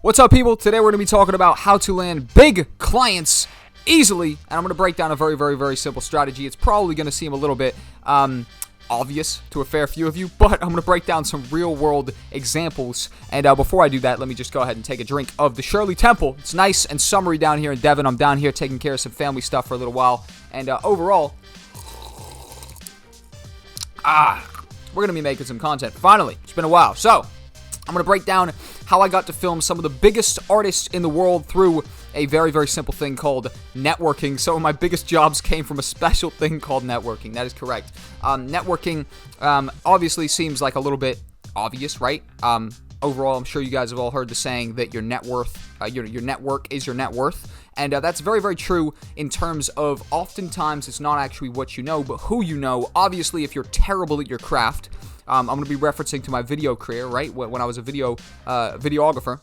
What's up, people? Today we're going to be talking about how to land big clients easily, and I'm going to break down a very simple strategy. It's probably going to seem a little bit obvious to a fair few of you, but I'm going to break down some real-world examples. And before I do that, let me just go ahead and take a drink of the Shirley Temple. It's nice and summery down here in Devon. I'm down here taking care of some family stuff for a little while, and overall, we're going to be making some content. Finally, it's been a while. So, I'm going to break down how I got to film some of the biggest artists in the world through a very simple thing called networking. Some of my biggest jobs came from a special thing called networking. That is correct. Networking obviously seems like a little bit obvious, right? Overall, I'm sure you guys have all heard the saying that your net worth, your network is your net worth. And that's very true in terms of oftentimes it's not actually what you know, but who you know. Obviously, if you're terrible at your craft, I'm going to be referencing to my video career, right? When I was a videographer.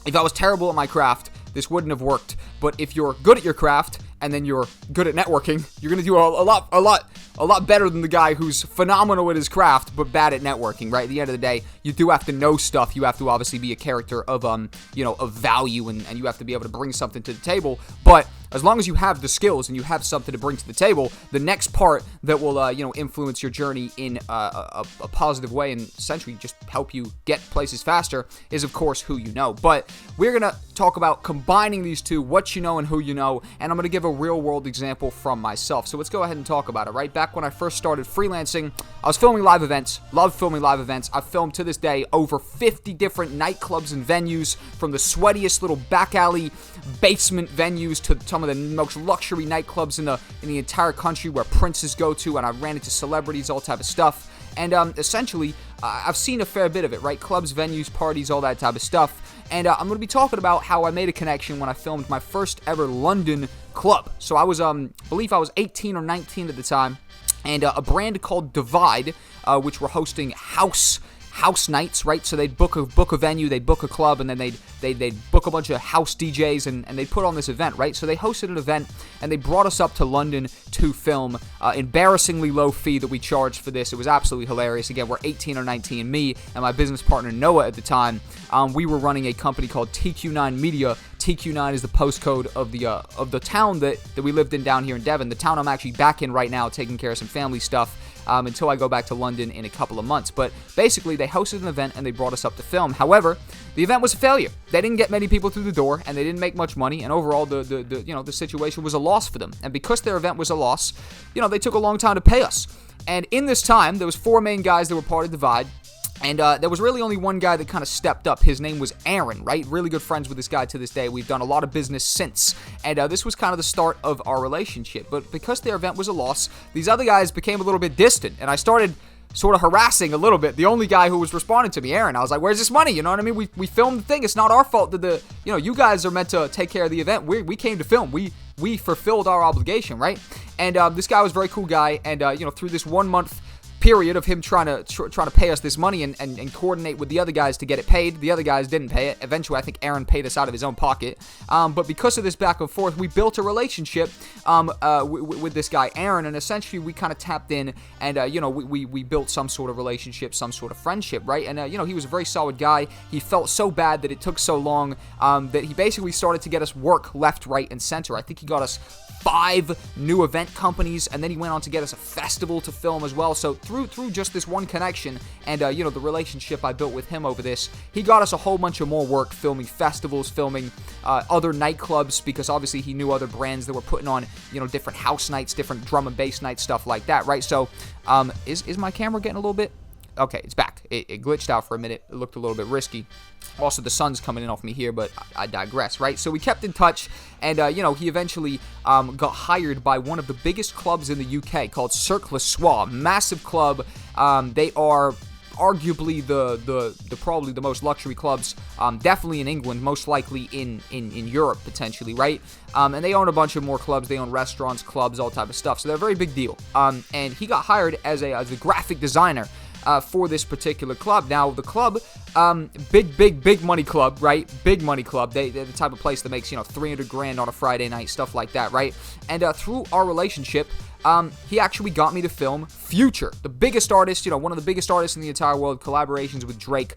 If I was terrible at my craft, this wouldn't have worked. But if you're good at your craft and then you're good at networking, you're going to do a lot better than the guy who's phenomenal at his craft but bad at networking, right? At the end of the day, you do have to know stuff. You have to obviously be a character of of value, and you have to be able to bring something to the table. But as long as you have the skills and you have something to bring to the table, the next part that will influence your journey in a positive way and essentially just help you get places faster is, of course, who you know. But we're going to talk about combining these two, what you know and who you know, and I'm going to give a real-world example from myself. So let's go ahead and talk about it, right? Back when I first started freelancing, I was filming live events, loved filming live events. I've filmed to this day over 50 different nightclubs and venues, from the sweatiest little back alley basement venues to some of the most luxury nightclubs in the entire country where princes go to, and I ran into celebrities, all type of stuff. And essentially, I've seen a fair bit of it, right? Clubs, venues, parties, all that type of stuff. And I'm going to be talking about how I made a connection when I filmed my first ever London club. So I was, believe I was 18 or 19 at the time, and a brand called Divide, which were hosting house nights, right? So they'd book a venue, they'd book a club, and then they'd book a bunch of house DJs, and they'd put on this event, right? So they hosted an event, and they brought us up to London to film. Embarrassingly low fee that we charged for this. It was absolutely hilarious. Again, we're 18 or 19. Me and my business partner Noah at the time, we were running a company called TQ9 Media. TQ9 is the postcode of the town that we lived in down here in Devon. The town I'm actually back in right now, taking care of some family stuff. Until I go back to London in a couple of months. But basically, they hosted an event and they brought us up to film. However, the event was a failure. They didn't get many people through the door, and they didn't make much money. And overall, the situation was a loss for them. And because their event was a loss, they took a long time to pay us. And in this time, there was 4 main guys that were part of Divide. And there was really only one guy that kind of stepped up. His name was Aaron, right? Really good friends with this guy to this day. We've done a lot of business since. And this was kind of the start of our relationship. But because their event was a loss, these other guys became a little bit distant. And I started sort of harassing a little bit the only guy who was responding to me, Aaron. I was like, where's this money? You know what I mean? We filmed the thing. It's not our fault that you guys are meant to take care of the event. We came to film. We fulfilled our obligation, right? And this guy was a very cool guy. And, through this 1 month period of him trying to pay us this money and coordinate with the other guys to get it paid. The other guys didn't pay it. Eventually, I think Aaron paid us out of his own pocket. But because of this back and forth, we built a relationship with this guy, Aaron, and essentially we kind of tapped in and, we built some sort of relationship, some sort of friendship, right? And, he was a very solid guy. He felt so bad that it took so long that he basically started to get us work left, right, and center. I think he got us 5 new event companies, and then he went on to get us a festival to film as well. So through just this one connection and the relationship I built with him over this, he got us a whole bunch of more work filming festivals, filming other nightclubs, because obviously he knew other brands that were putting on different house nights, different drum and bass nights, stuff like that, right? So is my camera getting a little bit? Okay, it's back. It glitched out for a minute. It looked a little bit risky. Also, the sun's coming in off me here, but I digress, right? So we kept in touch, and, he eventually got hired by one of the biggest clubs in the UK called Cirque Le Soir. Massive club. They are arguably probably the most luxury clubs, definitely in England, most likely in Europe, potentially, right? And they own a bunch of more clubs. They own restaurants, clubs, all type of stuff. So they're a very big deal. And he got hired as a graphic designer for this particular club. Now, the club, big money club, right? Big money club. They're the type of place that makes, $300,000 on a Friday night, stuff like that, right? And through our relationship, he actually got me to film Future, the biggest artist, one of the biggest artists in the entire world, collaborations with Drake,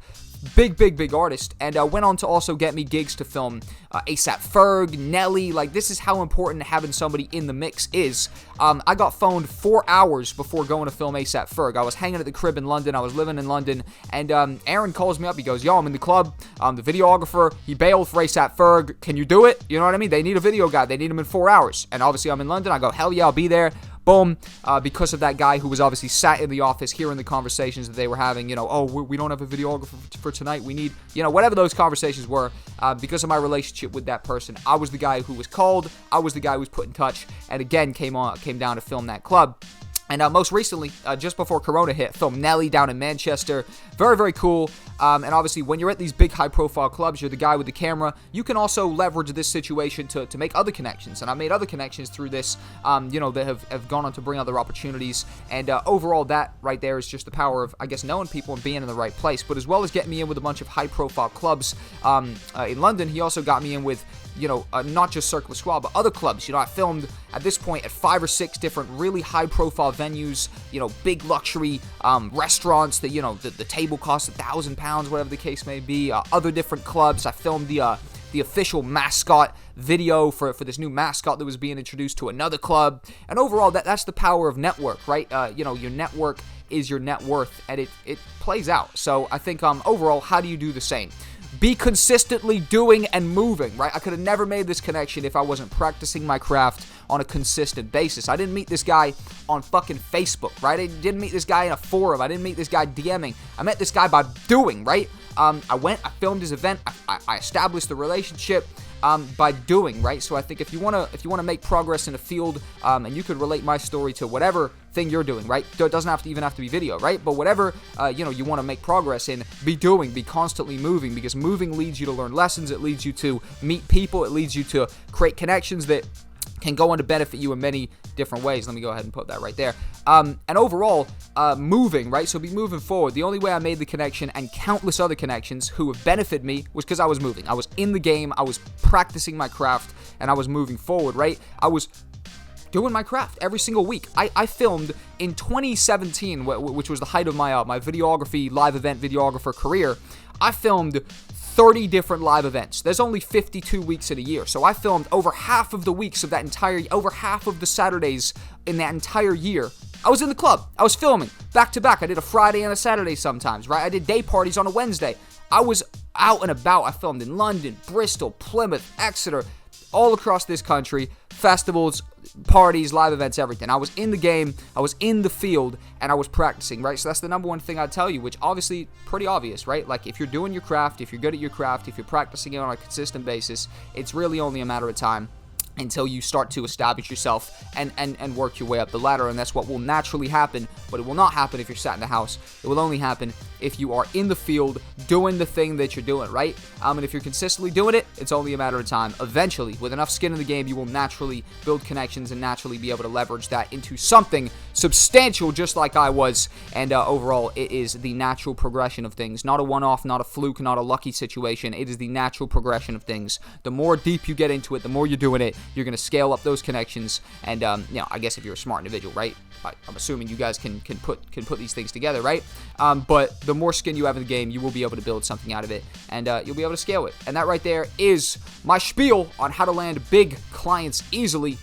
big artist, and went on to also get me gigs to film AP FERG, Nelly. Like, this is how important having somebody in the mix is. I got phoned 4 hours before going to film AP FERG. I was hanging at the crib in London. I was living in London, and Aaron calls me up. He goes, yo, I'm in the club. The videographer, he bailed for AP FERG. Can you do it? You know what I mean? They need a video guy. They need him in 4 hours. And obviously, I'm in London. I go, hell yeah, I'll be there. Boom, because of that guy who was obviously sat in the office hearing the conversations that they were having, you know, oh, we don't have a videographer for tonight, we need, you know, whatever those conversations were, because of my relationship with that person, I was the guy who was called, I was the guy who was put in touch, and again, came down to film that club. And most recently, just before Corona hit, filmed Nelly down in Manchester. Very cool. And obviously, when you're at these big high-profile clubs, you're the guy with the camera. You can also leverage this situation to make other connections. And I made other connections through this, you know, that have gone on to bring other opportunities. And overall, that right there is just the power of, I guess, knowing people and being in the right place. But as well as getting me in with a bunch of high-profile clubs in London, he also got me in with, you know, not just Circle Squad, but other clubs. You know, I filmed at this point at 5 or 6 different really high-profile venues, you know, big luxury restaurants that, you know, the table costs £1,000, whatever the case may be. Other different clubs. I filmed the official mascot video for this new mascot that was being introduced to another club. And overall, that's the power of network, right? You know, your network is your net worth, and it plays out. So I think overall, how do you do the same? Be consistently doing and moving, right? I could have never made this connection if I wasn't practicing my craft on a consistent basis. I didn't meet this guy on fucking Facebook, right? I didn't meet this guy in a forum. I didn't meet this guy DMing. I met this guy by doing, right? I filmed his event. I established the relationship by doing, right? So I think if you wanna make progress in a field, and you could relate my story to whatever thing you're doing, right? It doesn't even have to be video, right? But whatever you know, you want to make progress in, be constantly moving, because moving leads you to learn lessons. It leads you to meet people. It leads you to create connections that can go on to benefit you in many different ways. Let me go ahead and put that right there. And overall, moving, right? So be moving forward. The only way I made the connection and countless other connections who have benefited me was because I was moving. I was in the game. I was practicing my craft, and I was moving forward, right? I was doing my craft every single week. I filmed in 2017, which was the height of my videography, live event videographer career. I filmed 30 different live events. There's only 52 weeks in a year. So I filmed over half of the weeks of that over half of the Saturdays in that entire year. I was in the club. I was filming back to back. I did a Friday and a Saturday sometimes, right? I did day parties on a Wednesday. I was out and about. I filmed in London, Bristol, Plymouth, Exeter, all across this country, festivals, parties, live events, everything. I was in the game, I was in the field, and I was practicing, right? So that's the number one thing I'd tell you, which obviously pretty obvious, right? Like, if you're doing your craft, if you're good at your craft, if you're practicing it on a consistent basis, it's really only a matter of time until you start to establish yourself and work your way up the ladder. And that's what will naturally happen, but it will not happen if you're sat in the house. It will only happen if you are in the field doing the thing that you're doing, right? And if you're consistently doing it, it's only a matter of time. Eventually, with enough skin in the game, you will naturally build connections and naturally be able to leverage that into something substantial, just like I was. And overall, it is the natural progression of things. Not a one-off, not a fluke, not a lucky situation. It is the natural progression of things. The more deep you get into it, the more you're doing it, you're going to scale up those connections. And, you know, I guess if you're a smart individual, right? I'm assuming you guys can put these things together, right? But the more skin you have in the game, you will be able to build something out of it, and you'll be able to scale it. And that right there is my spiel on how to land big clients easily,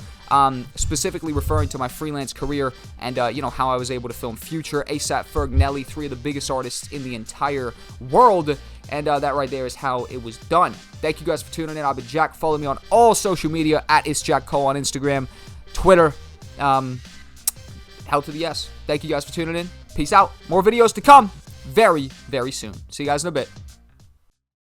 specifically referring to my freelance career and, you know, how I was able to film Future, AP FERG NELLY, 3 of the biggest artists in the entire world. And that right there is how it was done. Thank you guys for tuning in. I've been Jack. Follow me on all social media at itsjackcole on Instagram, Twitter, Hell to the yes. Thank you guys for tuning in. Peace out. More videos to come very, very soon. See you guys in a bit.